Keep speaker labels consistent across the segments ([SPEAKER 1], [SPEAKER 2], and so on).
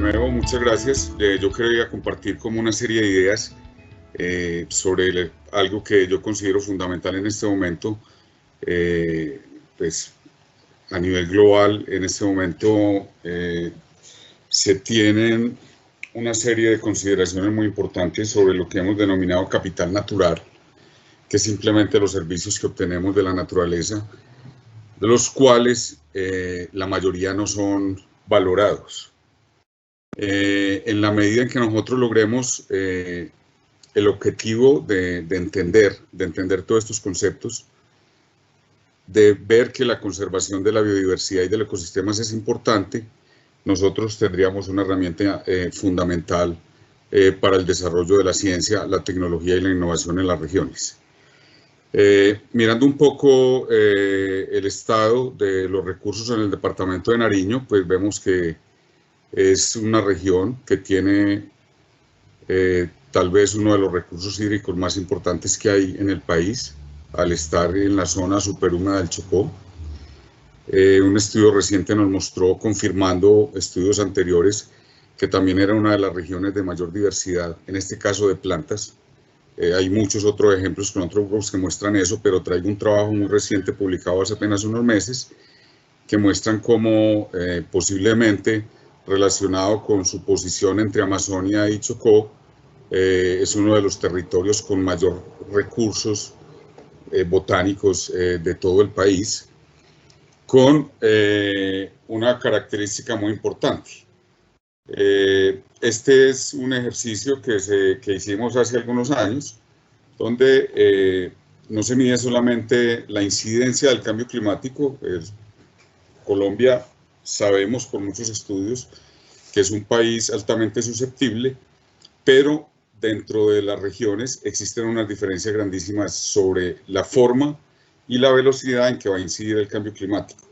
[SPEAKER 1] nuevo, muchas gracias. Yo quería compartir como una serie de ideas sobre algo que yo considero fundamental en este momento, pues a nivel global. En este momento se tienen una serie de consideraciones muy importantes sobre lo que hemos denominado capital natural, que es simplemente los servicios que obtenemos de la naturaleza, de los cuales la mayoría no son valorados. En la medida en que nosotros logremos el objetivo de entender todos estos conceptos, de ver que la conservación de la biodiversidad y de los ecosistemas es importante, nosotros tendríamos una herramienta fundamental para el desarrollo de la ciencia, la tecnología y la innovación en las regiones. Mirando un poco el estado de los recursos en el departamento de Nariño, pues vemos que es una región que tiene tal vez uno de los recursos hídricos más importantes que hay en el país, al estar en la zona superhúmeda del Chocó. Un estudio reciente nos mostró, confirmando estudios anteriores, que también era una de las regiones de mayor diversidad, en este caso de plantas. Hay muchos otros ejemplos con otros grupos que muestran eso, pero traigo un trabajo muy reciente publicado hace apenas unos meses que muestran cómo posiblemente relacionado con su posición entre Amazonia y Chocó, es uno de los territorios con mayor recursos botánicos de todo el país, con una característica muy importante. Este es un ejercicio que hicimos hace algunos años, donde no se mide solamente la incidencia del cambio climático. Colombia, sabemos por muchos estudios que es un país altamente susceptible, pero dentro de las regiones existen unas diferencias grandísimas sobre la forma y la velocidad en que va a incidir el cambio climático.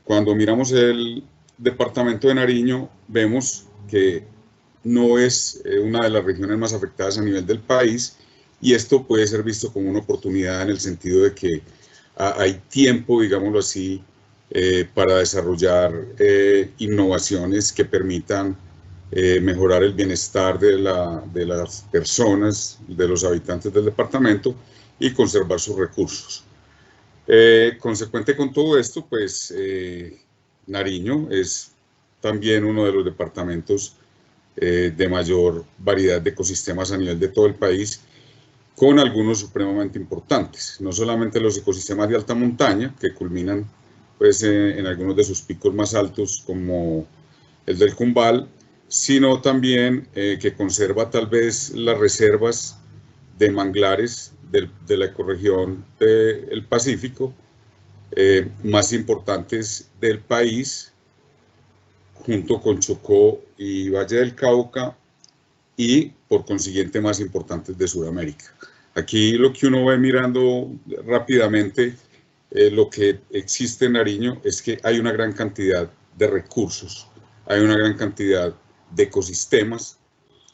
[SPEAKER 1] Cuando miramos el departamento de Nariño, vemos que no es una de las regiones más afectadas a nivel del país, y esto puede ser visto como una oportunidad en el sentido de que hay tiempo, digámoslo así, para desarrollar innovaciones que permitan mejorar el bienestar de las personas, de los habitantes del departamento, y conservar sus recursos. Consecuente con todo esto, pues Nariño es también uno de los departamentos de mayor variedad de ecosistemas a nivel de todo el país, con algunos supremamente importantes, no solamente los ecosistemas de alta montaña, que culminan pues, en algunos de sus picos más altos, como el del Cumbal, sino también que conserva tal vez las reservas de manglares de la ecorregión del Pacífico más importantes del país, junto con Chocó y Valle del Cauca, y por consiguiente más importantes de Sudamérica. Aquí lo que uno ve mirando rápidamente lo que existe en Nariño es que hay una gran cantidad de recursos, hay una gran cantidad de ecosistemas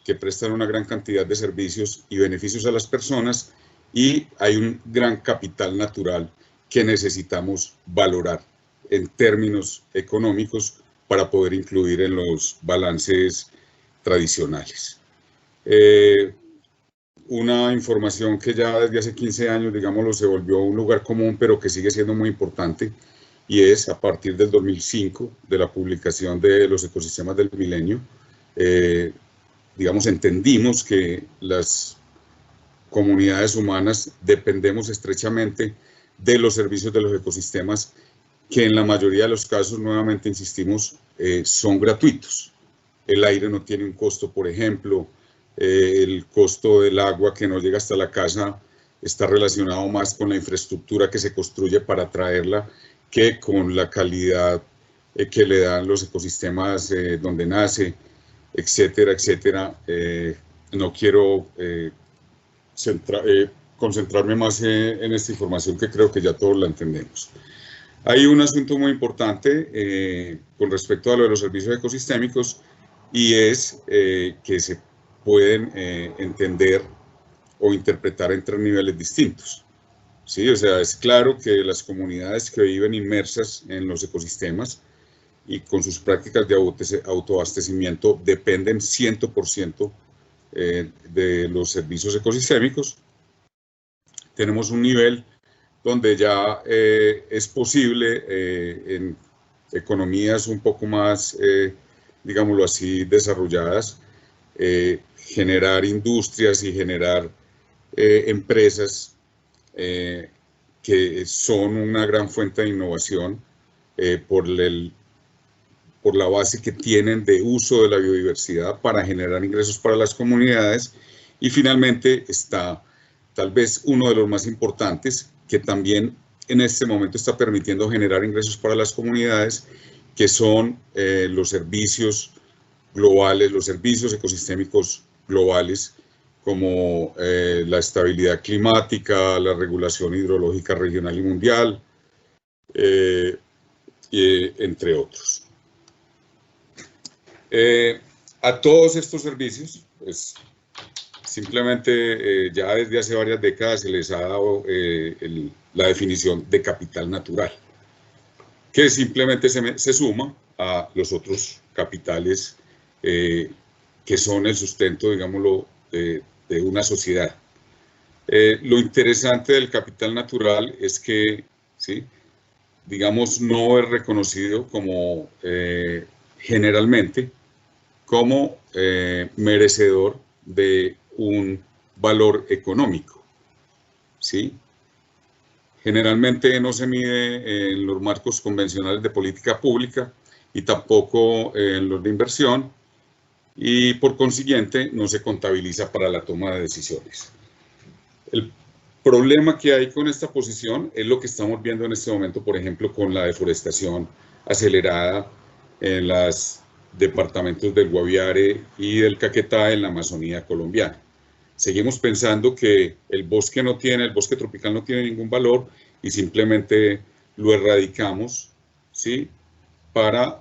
[SPEAKER 1] que prestan una gran cantidad de servicios y beneficios a las personas, y hay un gran capital natural que necesitamos valorar en términos económicos para poder incluir en los balances tradicionales. Una información que ya desde hace 15 años, digámoslo, se volvió un lugar común, pero que sigue siendo muy importante, y es a partir del 2005, de la publicación de los ecosistemas del milenio, digamos, entendimos que las comunidades humanas dependemos estrechamente de los servicios de los ecosistemas, que en la mayoría de los casos, nuevamente insistimos, son gratuitos. El aire no tiene un costo, por ejemplo. El costo del agua que no llega hasta la casa está relacionado más con la infraestructura que se construye para traerla que con la calidad que le dan los ecosistemas donde nace, etcétera, etcétera. No quiero concentrarme más en esta información, que creo que ya todos la entendemos. Hay un asunto muy importante con respecto a lo de los servicios ecosistémicos, y es que se pueden entender o interpretar en 3 niveles distintos. ¿Sí? O sea, es claro que las comunidades que viven inmersas en los ecosistemas y con sus prácticas de autoabastecimiento dependen 100% de los servicios ecosistémicos. Tenemos un nivel donde ya es posible en economías un poco más, digámoslo así, desarrolladas, generar industrias y generar empresas que son una gran fuente de innovación por la base que tienen de uso de la biodiversidad para generar ingresos para las comunidades. Y finalmente está tal vez uno de los más importantes, que también en este momento está permitiendo generar ingresos para las comunidades, que son los servicios globales, los servicios ecosistémicos globales, como la estabilidad climática, la regulación hidrológica regional y mundial, entre otros. A todos estos servicios, pues, simplemente ya desde hace varias décadas se les ha dado la definición de capital natural, que simplemente se suma a los otros capitales que son el sustento, digámoslo, de una sociedad. Lo interesante del capital natural es que, ¿sí?, digamos, no es reconocido como generalmente como merecedor de un valor económico, ¿sí? Generalmente no se mide en los marcos convencionales de política pública y tampoco en los de inversión, y por consiguiente no se contabiliza para la toma de decisiones. El problema que hay con esta posición es lo que estamos viendo en este momento, por ejemplo, con la deforestación acelerada en los departamentos del Guaviare y del Caquetá en la Amazonía colombiana. Seguimos pensando que el bosque tropical no tiene ningún valor y simplemente lo erradicamos, ¿sí?, para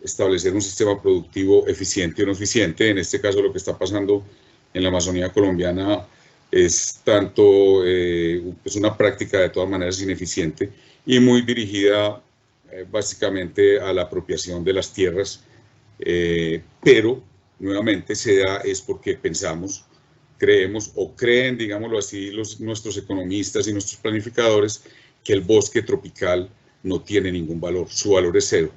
[SPEAKER 1] establecer un sistema productivo eficiente o no eficiente. En este caso, lo que está pasando en la Amazonía colombiana es tanto, es una práctica de todas maneras ineficiente y muy dirigida básicamente a la apropiación de las tierras, pero nuevamente se da es porque pensamos, creemos o creen, digámoslo así, nuestros economistas y nuestros planificadores, que el bosque tropical no tiene ningún valor, su valor es cero.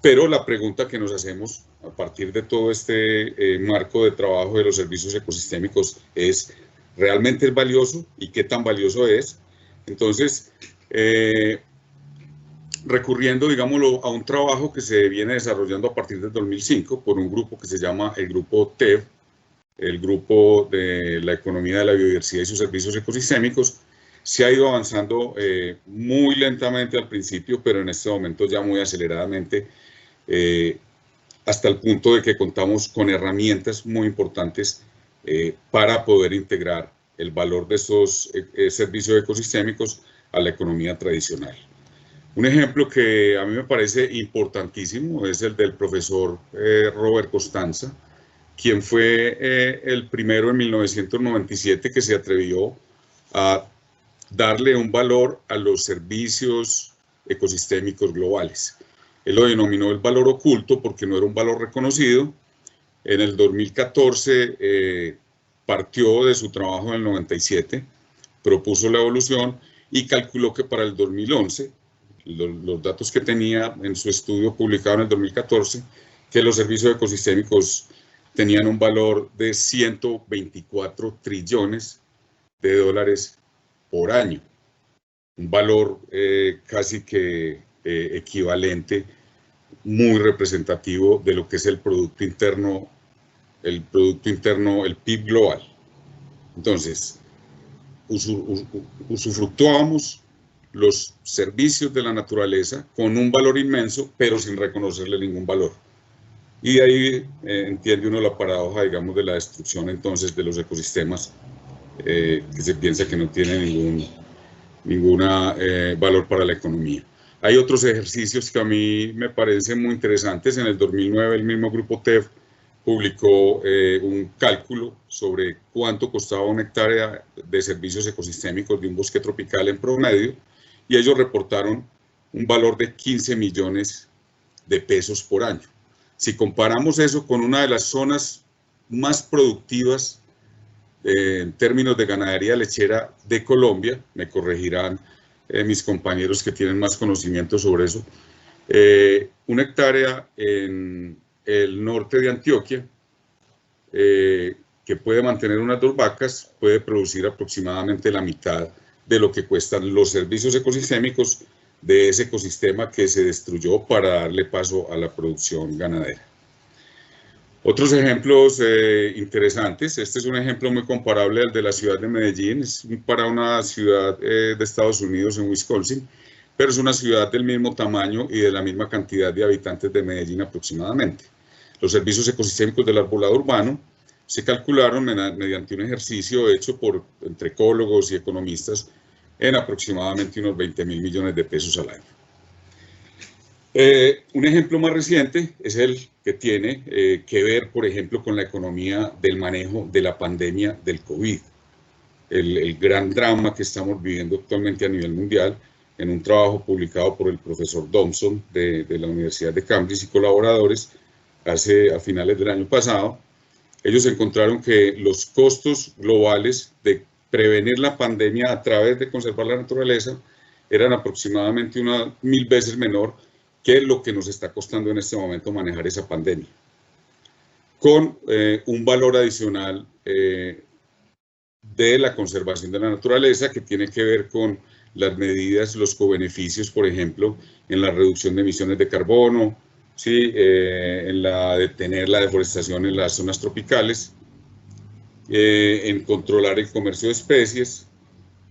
[SPEAKER 1] Pero la pregunta que nos hacemos a partir de todo este marco de trabajo de los servicios ecosistémicos es, ¿realmente es valioso? ¿Y qué tan valioso es? Entonces, recurriendo, digámoslo, a un trabajo que se viene desarrollando a partir del 2005 por un grupo que se llama el Grupo TEV, el Grupo de la Economía de la Biodiversidad y sus Servicios Ecosistémicos, se ha ido avanzando muy lentamente al principio, pero en este momento ya muy aceleradamente, hasta el punto de que contamos con herramientas muy importantes para poder integrar el valor de estos servicios ecosistémicos a la economía tradicional. Un ejemplo que a mí me parece importantísimo es el del profesor Robert Costanza, quien fue el primero en 1997 que se atrevió a darle un valor a los servicios ecosistémicos globales. Él lo denominó el valor oculto porque no era un valor reconocido. En el 2014 partió de su trabajo en el 97, propuso la evolución y calculó que para el 2011, los datos que tenía en su estudio publicado en el 2014, que los servicios ecosistémicos tenían un valor de 124 trillones de dólares por año, un valor casi que equivalente, muy representativo de lo que es el Producto Interno, el PIB global. Entonces, usufructuábamos los servicios de la naturaleza con un valor inmenso, pero sin reconocerle ningún valor. Y de ahí entiende uno la paradoja, digamos, de la destrucción entonces de los ecosistemas, que se piensa que no tiene ningún valor para la economía. Hay otros ejercicios que a mí me parecen muy interesantes. En el 2009 el mismo grupo TEV publicó un cálculo sobre cuánto costaba una hectárea de servicios ecosistémicos de un bosque tropical en promedio, y ellos reportaron un valor de 15 millones de pesos por año. Si comparamos eso con una de las zonas más productivas en términos de ganadería lechera de Colombia, me corregirán mis compañeros que tienen más conocimiento sobre eso, una hectárea en el norte de Antioquia, que puede mantener unas 2 vacas, puede producir aproximadamente la mitad de lo que cuestan los servicios ecosistémicos de ese ecosistema que se destruyó para darle paso a la producción ganadera. Otros ejemplos interesantes, este es un ejemplo muy comparable al de la ciudad de Medellín, es para una ciudad de Estados Unidos, en Wisconsin, pero es una ciudad del mismo tamaño y de la misma cantidad de habitantes de Medellín aproximadamente. Los servicios ecosistémicos del arbolado urbano se calcularon mediante un ejercicio hecho por entre ecólogos y economistas en aproximadamente unos 20.000 millones de pesos al año. Un ejemplo más reciente es el que tiene que ver, por ejemplo, con la economía del manejo de la pandemia del COVID, el gran drama que estamos viviendo actualmente a nivel mundial, en un trabajo publicado por el profesor Thompson de la Universidad de Cambridge y colaboradores a finales del año pasado. Ellos encontraron que los costos globales de prevenir la pandemia a través de conservar la naturaleza eran aproximadamente unas 1000 veces menor que lo que nos está costando en este momento manejar esa pandemia, con un valor adicional de la conservación de la naturaleza que tiene que ver con las medidas, los cobeneficios, por ejemplo, en la reducción de emisiones de carbono, ¿sí? En la detener la deforestación en las zonas tropicales, en controlar el comercio de especies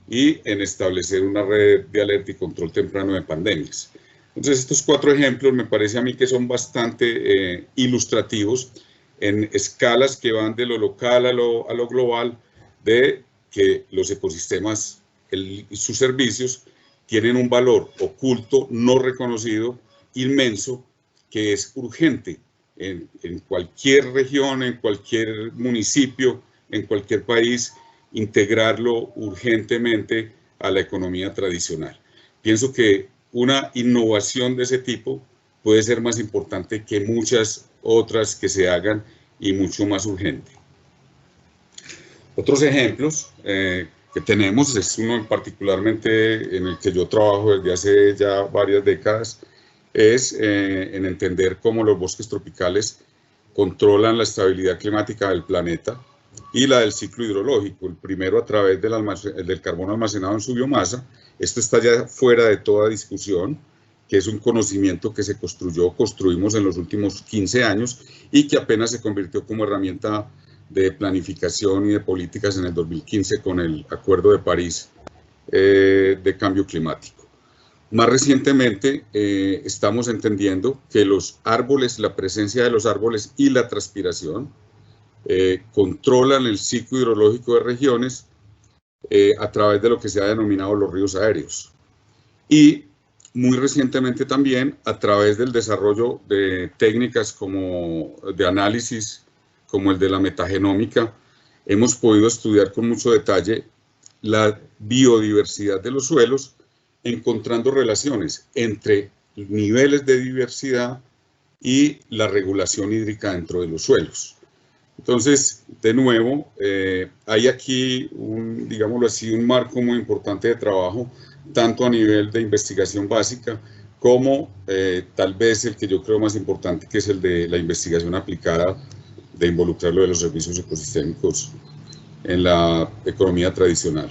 [SPEAKER 1] y en establecer una red de alerta y control temprano de pandemias. Entonces, estos 4 ejemplos me parece a mí que son bastante ilustrativos en escalas que van de lo local a lo global, de que los ecosistemas y sus servicios tienen un valor oculto, no reconocido, inmenso, que es urgente en cualquier región, en cualquier municipio, en cualquier país, integrarlo urgentemente a la economía tradicional. Pienso que una innovación de ese tipo puede ser más importante que muchas otras que se hagan y mucho más urgente. Otros ejemplos que tenemos, es uno particularmente en el que yo trabajo desde hace ya varias décadas, es en entender cómo los bosques tropicales controlan la estabilidad climática del planeta y la del ciclo hidrológico, el primero a través del carbono almacenado en su biomasa. Esto está ya fuera de toda discusión, que es un conocimiento que se construimos en los últimos 15 años y que apenas se convirtió como herramienta de planificación y de políticas en el 2015 con el Acuerdo de París de cambio climático. Más recientemente estamos entendiendo que los árboles, la presencia de los árboles y la transpiración controlan el ciclo hidrológico de regiones a través de lo que se ha denominado los ríos aéreos. Y muy recientemente también a través del desarrollo de técnicas como de análisis, como el de la metagenómica, hemos podido estudiar con mucho detalle la biodiversidad de los suelos, encontrando relaciones entre niveles de diversidad y la regulación hídrica dentro de los suelos. Entonces, de nuevo, hay aquí, digámoslo así, un marco muy importante de trabajo, tanto a nivel de investigación básica, como tal vez el que yo creo más importante, que es el de la investigación aplicada, de involucrarlo de los servicios ecosistémicos en la economía tradicional.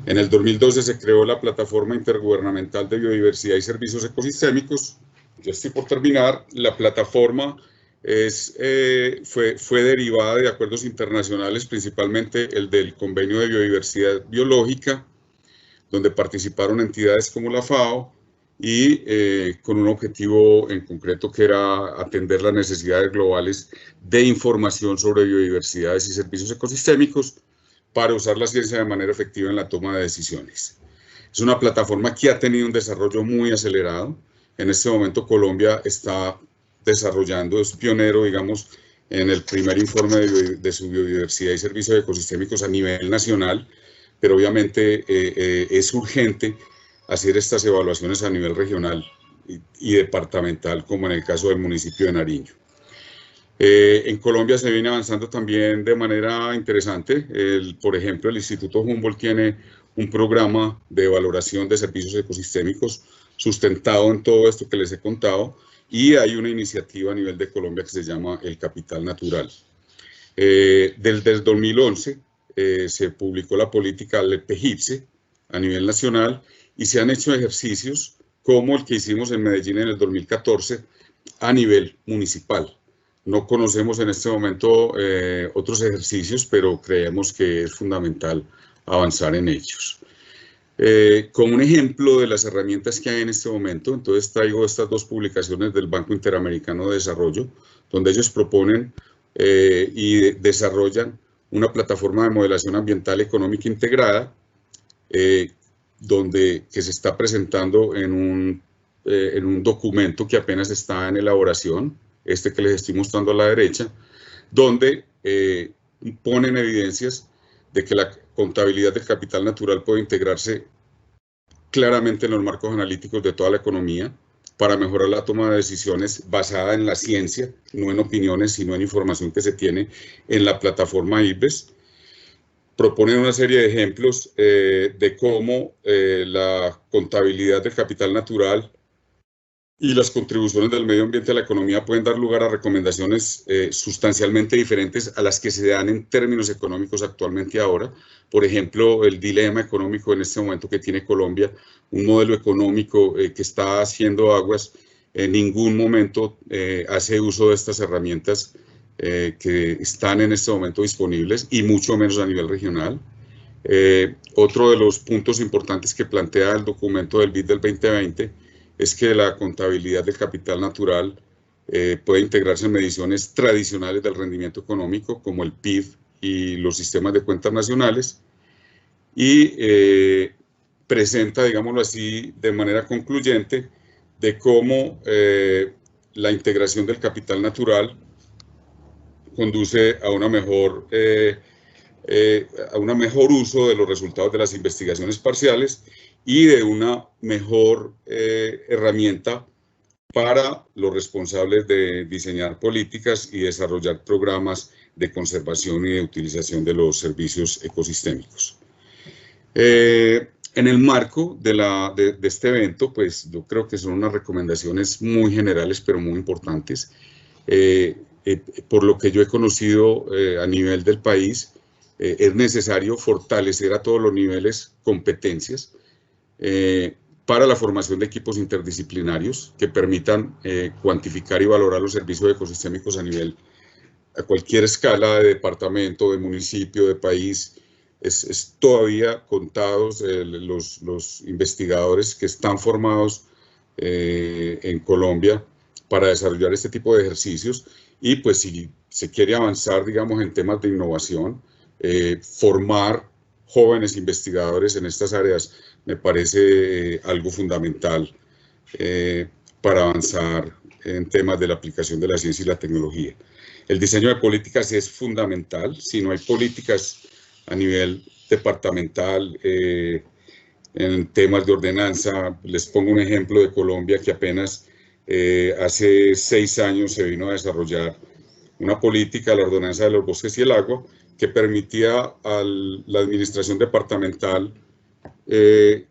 [SPEAKER 1] En el 2012 se creó la Plataforma Intergubernamental de Biodiversidad y Servicios Ecosistémicos. Ya estoy por terminar. La plataforma fue derivada de acuerdos internacionales, principalmente el del Convenio de Biodiversidad Biológica, donde participaron entidades como la FAO y con un objetivo en concreto que era atender las necesidades globales de información sobre biodiversidades y servicios ecosistémicos para usar la ciencia de manera efectiva en la toma de decisiones. Es una plataforma que ha tenido un desarrollo muy acelerado. En este momento Colombia está desarrollando, es pionero, digamos, en el primer informe de su biodiversidad y servicios ecosistémicos a nivel nacional, pero obviamente es urgente hacer estas evaluaciones a nivel regional y departamental, como en el caso del municipio de Nariño. En Colombia se viene avanzando también de manera interesante. Por ejemplo, el Instituto Humboldt tiene un programa de valoración de servicios ecosistémicos sustentado en todo esto que les he contado, y hay una iniciativa a nivel de Colombia que se llama el Capital Natural. Desde el 2011 se publicó la política LEPEGIPSE a nivel nacional y se han hecho ejercicios como el que hicimos en Medellín en el 2014 a nivel municipal. No conocemos en este momento otros ejercicios, pero creemos que es fundamental avanzar en ellos. Como un ejemplo de las herramientas que hay en este momento, entonces traigo estas dos publicaciones del Banco Interamericano de Desarrollo, donde ellos proponen y desarrollan una plataforma de modelación ambiental económica integrada, que se está presentando en un documento que apenas está en elaboración, este que les estoy mostrando a la derecha, donde ponen evidencias de que la contabilidad del capital natural puede integrarse claramente en los marcos analíticos de toda la economía para mejorar la toma de decisiones basada en la ciencia, no en opiniones, sino en información que se tiene en la plataforma IPBES. Proponen una serie de ejemplos de cómo la contabilidad del capital natural y las contribuciones del medio ambiente a la economía pueden dar lugar a recomendaciones sustancialmente diferentes a las que se dan en términos económicos actualmente ahora. Por ejemplo, el dilema económico en este momento que tiene Colombia, un modelo económico que está haciendo aguas, en ningún momento hace uso de estas herramientas que están en este momento disponibles, y mucho menos a nivel regional. Otro de los puntos importantes que plantea el documento del BID del 2020 es que la contabilidad del capital natural puede integrarse en mediciones tradicionales del rendimiento económico, como el PIB y los sistemas de cuentas nacionales, y presenta, digámoslo así, de manera concluyente, de cómo la integración del capital natural conduce a un mejor uso de los resultados de las investigaciones parciales y de una mejor herramienta para los responsables de diseñar políticas y desarrollar programas de conservación y de utilización de los servicios ecosistémicos. En el marco de este evento, pues yo creo que son unas recomendaciones muy generales, pero muy importantes. Por lo que yo he conocido a nivel del país, es necesario fortalecer a todos los niveles competencias para la formación de equipos interdisciplinarios que permitan cuantificar y valorar los servicios ecosistémicos a cualquier escala de departamento, de municipio, de país. Es todavía contados los investigadores que están formados en Colombia para desarrollar este tipo de ejercicios, y pues si se quiere avanzar, digamos, en temas de innovación, formar jóvenes investigadores en estas áreas me parece algo fundamental para avanzar en temas de la aplicación de la ciencia y la tecnología. El diseño de políticas es fundamental. Si no hay políticas a nivel departamental, en temas de ordenanza, les pongo un ejemplo de Colombia que apenas hace 6 años se vino a desarrollar una política, la ordenanza de los bosques y el agua, que permitía a la administración departamental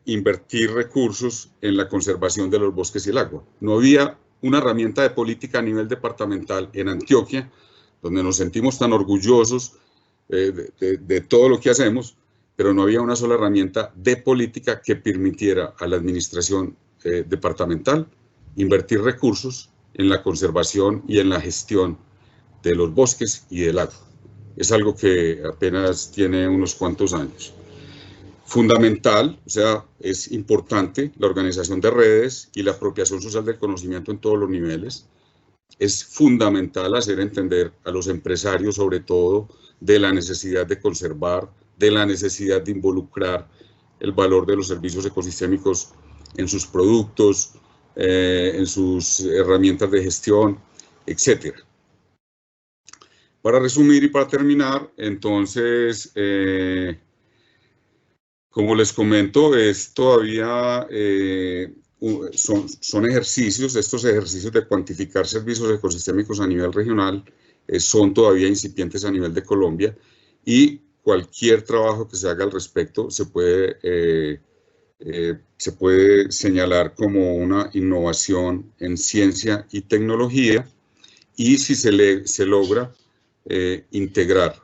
[SPEAKER 1] invertir recursos en la conservación de los bosques y el agua. No había una herramienta de política a nivel departamental en Antioquia, donde nos sentimos tan orgullosos de todo lo que hacemos, pero no había una sola herramienta de política que permitiera a la administración departamental invertir recursos en la conservación y en la gestión de los bosques y del agua. Es algo que apenas tiene unos cuantos años. Fundamental, o sea, es importante la organización de redes y la apropiación social del conocimiento en todos los niveles. Es fundamental hacer entender a los empresarios, sobre todo, de la necesidad de conservar, de la necesidad de involucrar el valor de los servicios ecosistémicos en sus productos, en sus herramientas de gestión, etc. Para resumir y para terminar, entonces, como les comento, es todavía son ejercicios, estos ejercicios de cuantificar servicios ecosistémicos a nivel regional son todavía incipientes a nivel de Colombia, y cualquier trabajo que se haga al respecto se puede señalar como una innovación en ciencia y tecnología, y si se logra integrar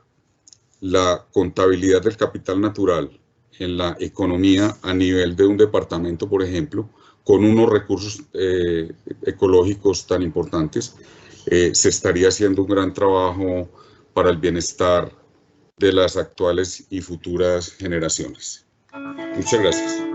[SPEAKER 1] la contabilidad del capital natural en la economía a nivel de un departamento, por ejemplo, con unos recursos ecológicos tan importantes, se estaría haciendo un gran trabajo para el bienestar de las actuales y futuras generaciones. Muchas gracias.